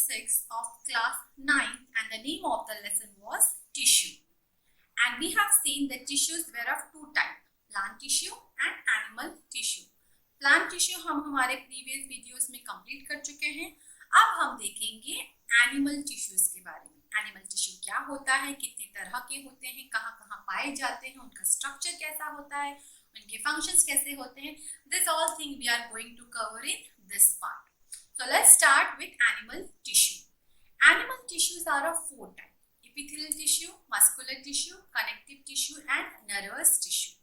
6 of class 9 and the name of the lesson was tissue. And we have seen that tissues were of two types, plant tissue and animal tissue. Plant tissue हम हमारे previous videos में complete कर चुके हैं. अब हम देखेंगे animal tissues के बारे में. Animal tissue क्या होता है, कितने तरह के होते हैं, कहाँ कहाँ पाए जाते हैं, उनका structure कैसा होता है, उनके functions कैसे होते हैं. This all thing we are going to cover in this part. So let's start with animal tissue. Animal tissues are of four types: epithelial tissue, muscular tissue, connective tissue and nervous tissue.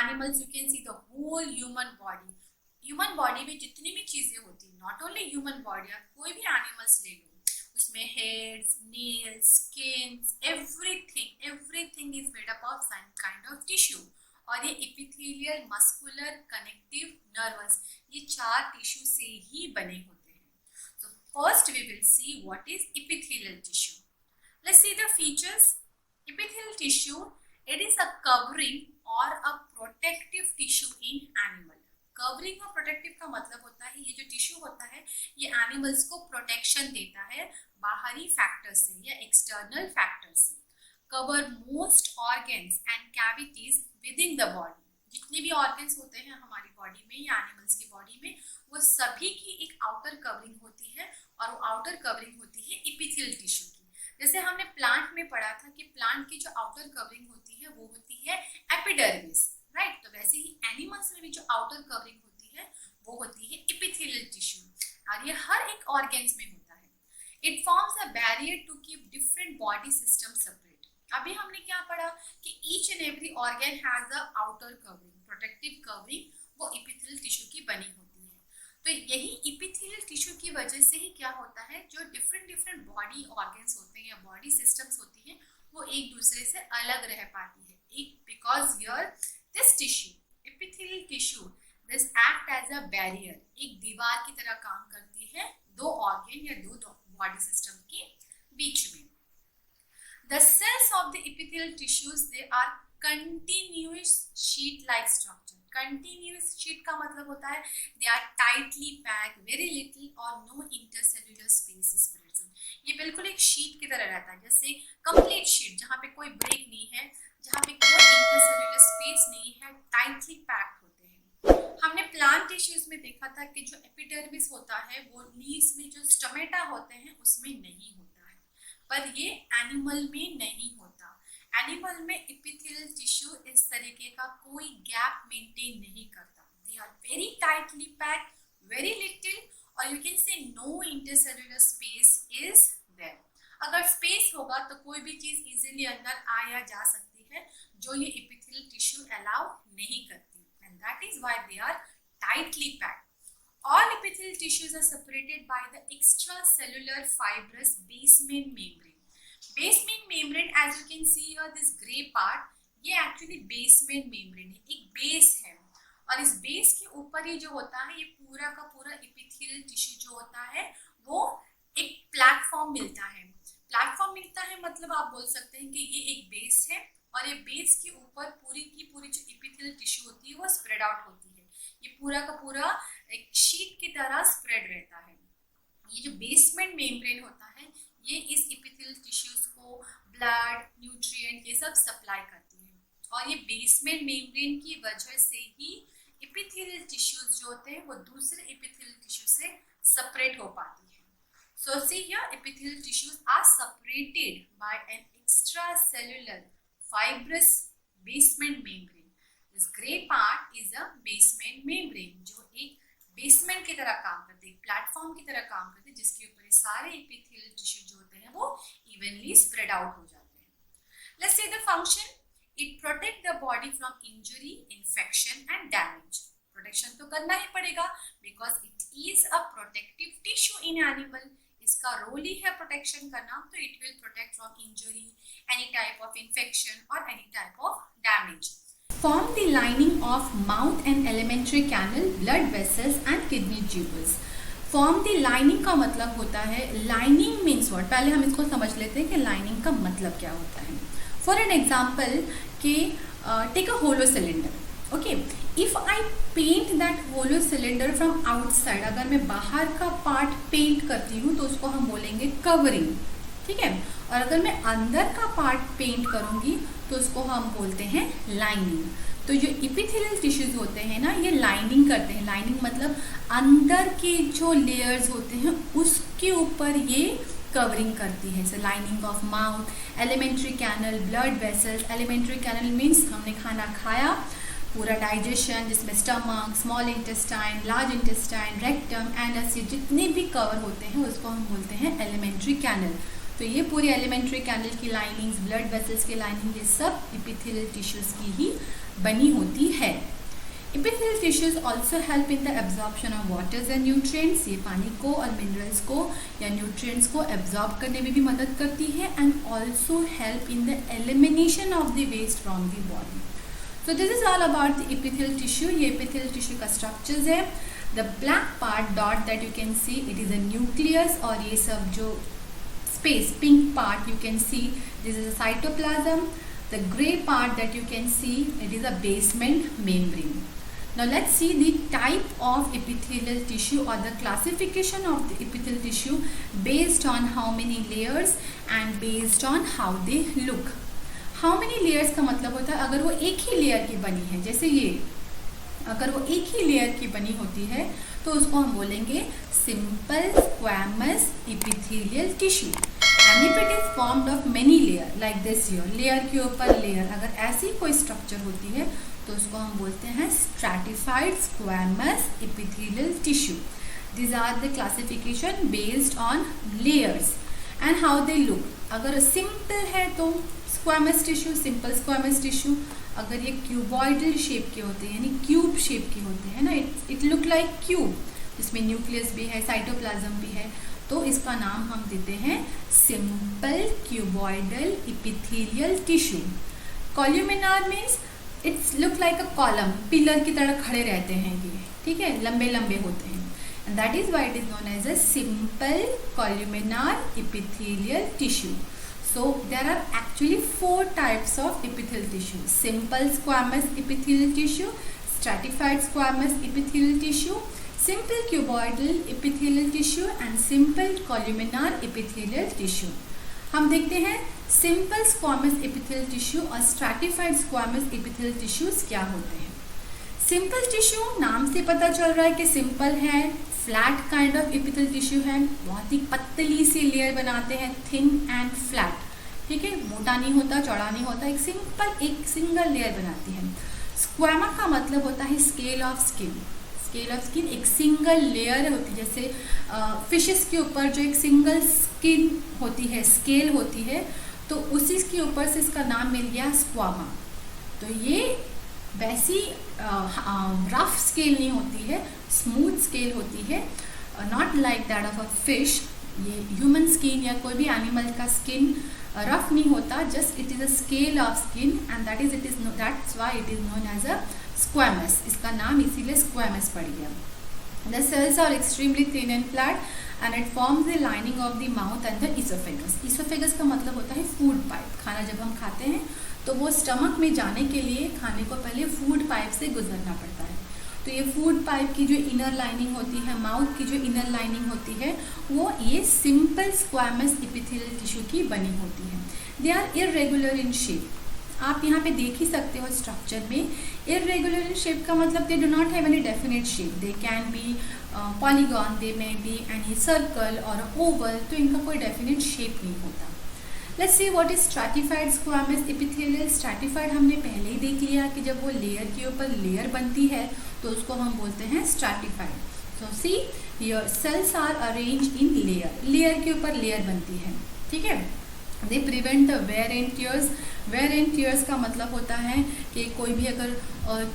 Animals, you can see the whole human body. Human body में जितनी भी चीजें होती हैं, not only human body, आप कोई भी animals ले लो, उसमें hairs, nails, skins, everything is made up of some kind of tissue. और ये epithelial, muscular, connective, nervous, ये चार tissue से ही बने होते हैं. So first we will see what is epithelial tissue. Let's see the features. Epithelial tissue, it is a covering or a protective tissue in animal. Covering और protective का मतलब होता है ये जो टिश्यू होता है ये एनिमल्स को प्रोटेक्शन देता है बाहरी फैक्टर से या एक्सटर्नल फैक्टर से. Cover most organs and cavities with in the body. जितने भी ऑर्गन्स होते हैं हमारी बॉडी में या एनिमल्स की बॉडी में वो सभी की एक आउटर कवरिंग होती है और वो आउटर कवरिंग होती है एपिथेलियल टिश्यू की. जैसे हमने प्लांट में पढ़ा था कि प्लांट की जो आउटर कवरिंग होती है वो होती है एपिडर्मिस, राइट. तो वैसे ही एनिमल्स में भी जो आउटर कवरिंग होती है वो होती है एपिथेलियल टिश्यू और ये हर एक ऑर्गन्स में होता है. It forms a barrier to keep different body system separate. अभी हमने क्या पढ़ा कि each and every organ has a outer covering, protective covering, वो एपिथेलियल टिश्यू की बनी होती है. तो यही एपिथेलियल टिश्यू की वजह से ही क्या होता है, जो डिफरेंट बॉडी ऑर्गन्स होते हैं या बॉडी सिस्टम्स होती हैं वो एक दूसरे से अलग रह पाती है. एक because your this tissue, epithelial tissue, this act as a barrier, एक दीवार की तरह काम करती है दो ऑर्गन या दो बॉडी सिस्टम के बीच में. The cells of the epithelial tissues, they are continuous sheet-like structure. Continuous sheet का मतलब होता है they are tightly packed, very little or no intercellular space is present. ये बिल्कुल एक शीट की तरह रहता है, जैसे कंप्लीट शीट जहाँ पे कोई ब्रेक नहीं है, जहाँ पे कोई इंटरसेल्युलर स्पेस नहीं है, टाइटली पैक्ड होते हैं. हमने प्लांट टिश्यूज में देखा था कि जो एपिडर्मिस होता है वो लीव्स में जो स्टोमेटा होते हैं उसमें नहीं होता है, पर ये एनिमल में नहीं होता. एनिमल में एपिथेलियल टिश्यू इस तरीके का कोई गैप मेंटेन नहीं करता. They are very tightly packed, very little, और you can say no intercellular space is there. अगर स्पेस होगा तो कोई भी चीज इजीली अंदर आ या जा सकती है, जो ये एपिथेलियल टिश्यू अलाउ नहीं करती, and that is why they are tightly packed. All epithelial tissues are separated by the extracellular fibrous basement membrane. Basement membrane, as you can see here, this gray part, ये actually basement membrane है, एक base है, और इस base के ऊपर ये जो होता है ये पूरा का पूरा एपिथेलियल टिश्यू जो होता है वो एक प्लेटफॉर्म मिलता है. प्लेटफॉर्म मिलता है मतलब आप बोल सकते हैं कि ये एक बेस है और ये बेस के ऊपर पूरी की पूरी जो एपिथेलियल टिश्यू होती है वो स्प्रेड आउट होती है. ये पूरा का पूरा एक शीट की तरह स्प्रेड रहता है. ये जो बेसमेंट मेम्ब्रेन होता है ये इस एपिथेलियल टिश्यूज को ब्लड, न्यूट्रिएंट, ये सब सप्लाई करती है, और ये बेसमेंट मेम्ब्रेन की वजह से ही एपिथेलियल टिश्यूज जो होते हैं वो दूसरे एपिथेलियल टिश्यू से सेपरेट हो पाती है. So see here, epithelial tissues are separated by an extracellular fibrous basement membrane. This gray part is a basement membrane, जो एक बेसमेंट की तरह काम करते हैं, प्लेटफॉर्म की तरह काम करते हैं, जिसके ऊपर सारे एपिथेलियल टिश्यू जो होते हैं वो इवनली स्प्रेड आउट हो जाते हैं. Let's see the function. It protect the body from injury, infection and damage. Protection तो करना ही पड़ेगा because it is a protective tissue in animal. इसका रोल ही है प्रोटेक्शन करना, तो it will protect from injury, any type of infection और any type of damage. Form the lining of mouth and alimentary canal, blood vessels and kidney tubes. Form the lining का मतलब होता है, lining means what. पहले हम इसको समझ लेते हैं कि लाइनिंग का मतलब क्या होता है. फॉर एन एग्जाम्पल कि take a hollow cylinder. Okay, if I paint that hollow cylinder from outside, अगर मैं बाहर का पार्ट पेंट करती हूँ तो उसको हम बोलेंगे कवरिंग, ठीक है। और अगर मैं अंदर का पार्ट पेंट करूंगी तो उसको हम बोलते हैं लाइनिंग। तो जो इपिथेलियल टिश्यूज होते हैं ना, ये लाइनिंग करते हैं। लाइनिंग मतलब अंदर के जो लेयर्स होते हैं उसके ऊपर ये कवरिंग करती है। So lining of mouth, alimentary canal, blood vessels. Alimentary canal means हमने खाना खाया, पूरा डाइजेशन जिसमें stomach, small intestine, large intestine, rectum, anus, ये जितने भी कवर होते हैं उसको हम बोलते हैं एलिमेंट्री कैनल। तो ये पूरी एलिमेंट्री कैनल की लाइनिंग्स, ब्लड वेसल्स की लाइनिंग, ये सब इपिथेलियल टिश्यूज की ही बनी होती है। Epithelial tissues also help in the absorption of waters and nutrients. ये पानी को और मिनरल्स को या न्यूट्रिएंट्स को एब्जॉर्ब करने में भी मदद करती है and also help in the elimination of the waste from the body. So this is all about the epithelial tissue. ये epithelial tissue का structures है. The black part dot that you can see, it is a nucleus, और ये सब जो space pink part you can see, this is a cytoplasm. The grey part that you can see, it is a basement membrane. Now let's see the type of epithelial tissue or the classification of the epithelial tissue based on how many layers and based on how they look. How many layers का मतलब होता है अगर वो एक ही layer की बनी है, जैसे ये अगर वो एक ही लेयर की बनी होती है तो उसको हम बोलेंगे simple squamous epithelial tissue. And if it is formed of many layer like this here, layer के ऊपर लेयर, अगर ऐसी कोई स्ट्रक्चर होती है तो उसको हम बोलते हैं stratified squamous epithelial tissue. This are the classification based on layers and how they look. अगर सिंपल है तो squamous tissue, simple squamous tissue. अगर ये क्यूबॉइडल शेप के होते हैं यानी क्यूब शेप के होते हैं ना, इट लुक लाइक क्यूब, जिसमें न्यूक्लियस भी है, साइटोप्लाज्म भी है, तो इसका नाम हम देते हैं simple cuboidal epithelial tissue. Columnar means it's look like a column, pillar की तरह खड़े रहते हैं ये, ठीक है, लंबे लंबे होते हैं, and that is why it is known as a simple columnar epithelial tissue. So there are actually 4 types of epithelial tissue: simple squamous epithelial tissue, stratified squamous epithelial tissue, simple cuboidal epithelial tissue and simple columnar epithelial tissue. हम देखते हैं simple squamous epithelial tissue और stratified squamous epithelial tissues क्या होते हैं। Simple tissue नाम से पता चल रहा है कि सिंपल है, flat kind of epithelial tissue है, बहुत ही पतली सी लेयर बनाते हैं, थिन एंड फ्लैट, ठीक है, मोटा नहीं होता, चौड़ा नहीं होता, एक सिंगल लेयर बनाती है। स्क्वैमा का मतलब होता है scale of skin. Scale of skin एक सिंगल लेयर होती है, जैसे फिशेस के ऊपर जो एक सिंगल स्किन होती है, स्केल होती है, तो उसी के ऊपर से इसका नाम मिल गया स्क्वामा। तो ये वैसी रफ स्केल नहीं होती है, स्मूथ स्केल होती है, not like that of a fish. ये ह्यूमन स्किन या कोई भी एनिमल का स्किन रफ नहीं होता, just it is a scale of skin and that's why it is known as a squamous. इसका नाम इसीलिए स्क्वैमस पड़ गया। The cells are extremely thin and flat and it forms the lining of the mouth and the esophagus. Esophagus का मतलब होता है food pipe. खाना जब हम खाते हैं तो वो स्टमक में जाने के लिए खाने को पहले फूड पाइप से गुजरना पड़ता है। तो ये फूड पाइप की जो इनर लाइनिंग होती है, माउथ की जो इनर लाइनिंग होती है, वो ये सिंपल स्क्वैमस इपिथेलियल टिश्यू की बनी होती है। They are irregular in shape. आप यहाँ पे देख ही सकते हो स्ट्रक्चर में, इररेगुलर इन शेप का मतलब they do not have any definite shape. They can be polygon, they may be any circle और ओवल, तो इनका कोई डेफिनेट शेप नहीं होता। Let's see what is stratified squamous epithelial. Stratified हमने पहले ही देख लिया कि जब वो लेयर के ऊपर लेयर बनती है तो उसको हम बोलते हैं stratified. So see your cells are arranged in layer, layer के ऊपर लेयर बनती है, ठीक है। They prevent the wear and tears. Wear and tears का मतलब होता है कि कोई भी अगर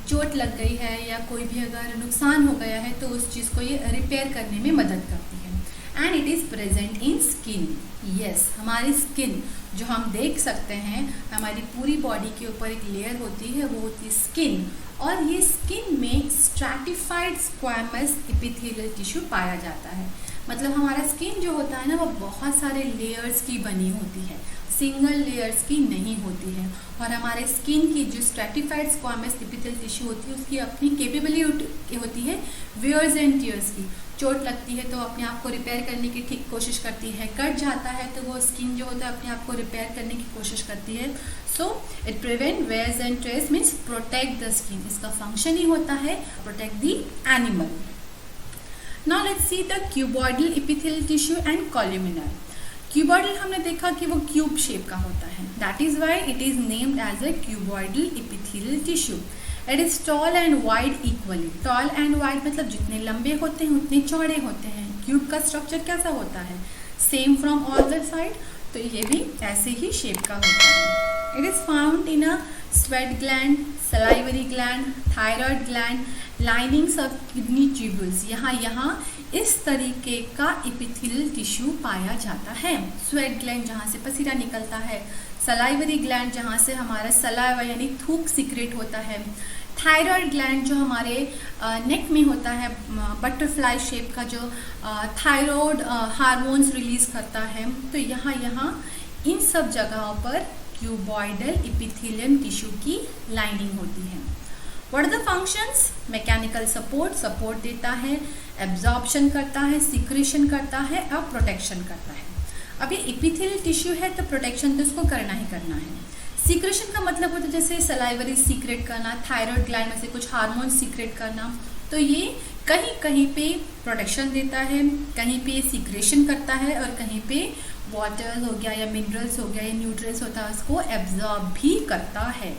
चोट लग गई है या कोई भी अगर नुकसान हो गया है तो उस चीज़ को ये रिपेयर करने में मदद करती है। And it is present in skin. Yes, हमारी स्किन जो हम देख सकते हैं, हमारी पूरी बॉडी के ऊपर एक लेयर होती है, वो होती है स्किन, और ये स्किन में स्ट्रैटिफाइड स्क्वैमस इपिथेलियल टिश्यू पाया जाता है। मतलब हमारा स्किन जो होता है ना, वो बहुत सारे लेयर्स की बनी होती है, सिंगल लेयर्स की नहीं होती है। और हमारे स्किन की जो स्ट्रैटिफाइड स्क्वामस एपिथेलियल टिश्यू होती है उसकी अपनी कैपेबिलिटी होती है वियर्स एंड टियर्स की। चोट लगती है तो अपने आप को रिपेयर करने की ठीक कोशिश करती है, कट जाता है तो वो स्किन जो होता है अपने आप को रिपेयर करने की कोशिश करती है। So it prevent wears and tears means protect the skin. इसका फंक्शन ही होता है protect the animal. Now let's see the cuboidal epithelial tissue and columnar. Cuboidal हमने देखा कि वो क्यूब शेप का होता है, that is why it is named as a cuboidal epithelial tissue. It is tall and wide equally. Tall and wide मतलब जितने लंबे होते हैं उतने चौड़े होते हैं। क्यूब का स्ट्रक्चर कैसा होता है? Same from all the side, तो ये भी ऐसे ही शेप का होता है। It is found in a sweat gland, salivary gland, thyroid gland, linings of kidney tubules. यहाँ इस तरीके का एपिथेलियल टिश्यू पाया जाता है। स्वेट ग्लैंड जहाँ से पसीना निकलता है, सलाइवरी ग्लैंड जहाँ से हमारा सलाइवा यानी थूक सीक्रेट होता है, थायराइड ग्लैंड जो हमारे नेक में होता है, बटरफ्लाई शेप का जो थायराइड हार्मोन्स रिलीज करता है। तो यहाँ इन सब जगहों पर क्यूबॉइडल एपिथेलियम टिश्यू की लाइनिंग होती है। What are the functions? Mechanical support देता है, एब्जॉर्प्शन करता है, सिक्रेशन करता है और प्रोटेक्शन करता है। अब ये एपिथेलियल टिश्यू है तो प्रोटेक्शन तो इसको करना ही करना है। सीक्रेशन का मतलब होता है जैसे सलाइवरी सीक्रेट करना, थायराइड ग्लैंड में से कुछ हार्मोन सीक्रेट करना। तो ये कहीं कहीं पे प्रोटेक्शन देता है, कहीं पे सीक्रेशन करता है और कहीं पे वाटर हो गया या मिनरल्स हो गया या न्यूट्रिएंट्स होता है उसको एब्जॉर्ब भी करता है।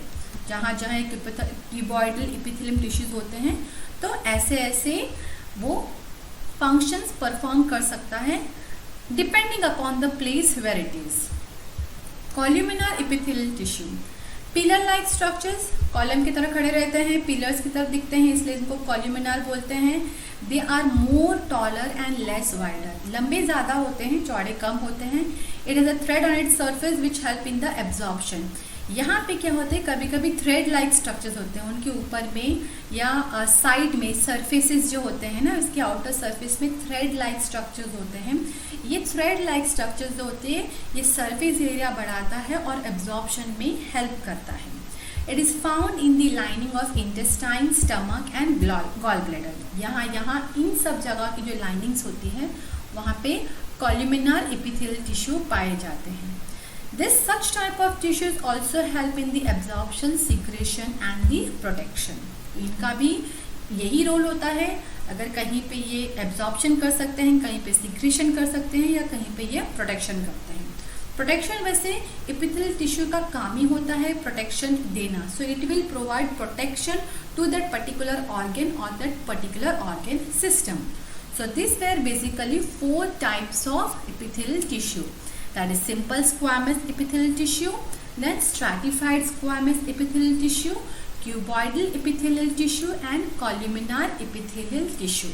जहाँ क्यूबॉइडल एपिथेलियम टिश्यूज होते हैं तो ऐसे वो फंक्शंस परफॉर्म कर सकता है depending upon the place where it is. Columnar epithelial tissue, pillar like structures, column की तरह खड़े रहते हैं, पिलर्स की तरफ दिखते हैं, इसलिए इनको कॉल्यूमिनर बोलते हैं। They are more taller and less wider, लंबे ज़्यादा होते हैं, चौड़े कम होते हैं। It is a thread on its surface which help in the absorption. यहाँ पे क्या होते हैं, कभी कभी थ्रेड लाइक स्ट्रक्चर्स होते हैं, उनके ऊपर में या साइड में सरफेसेस जो होते हैं ना, इसके आउटर सरफेस में थ्रेड लाइक स्ट्रक्चर्स होते हैं। ये थ्रेड लाइक स्ट्रक्चर्स जो होते हैं ये सरफेस एरिया बढ़ाता है और एब्जॉर्प्शन में हेल्प करता है। It is found in the lining of intestine, stomach and gall bladder. यहाँ इन सब जगह की जो लाइनिंग्स होती है वहाँ पे कॉल्यूमिनर एपिथेलियल टिश्यू पाए जाते हैं। This such type of tissues also help in the absorption, secretion and the protection. इनका भी यही रोल होता है। अगर कहीं पे ये एब्जॉर्प्शन कर सकते हैं, कहीं पे सिक्रेशन कर सकते हैं या कहीं पे ये प्रोटेक्शन करते हैं। प्रोटेक्शन वैसे एपिथेलियल टिश्यू का काम ही होता है प्रोटेक्शन देना। So it will provide protection to that particular organ और that particular organ system. So this were basically 4 types of epithelial tissue, that is simple squamous epithelial tissue, then stratified squamous epithelial tissue, cuboidal epithelial tissue and columnar epithelial tissue.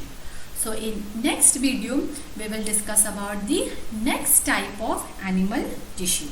So in next video we will discuss about the next type of animal tissue.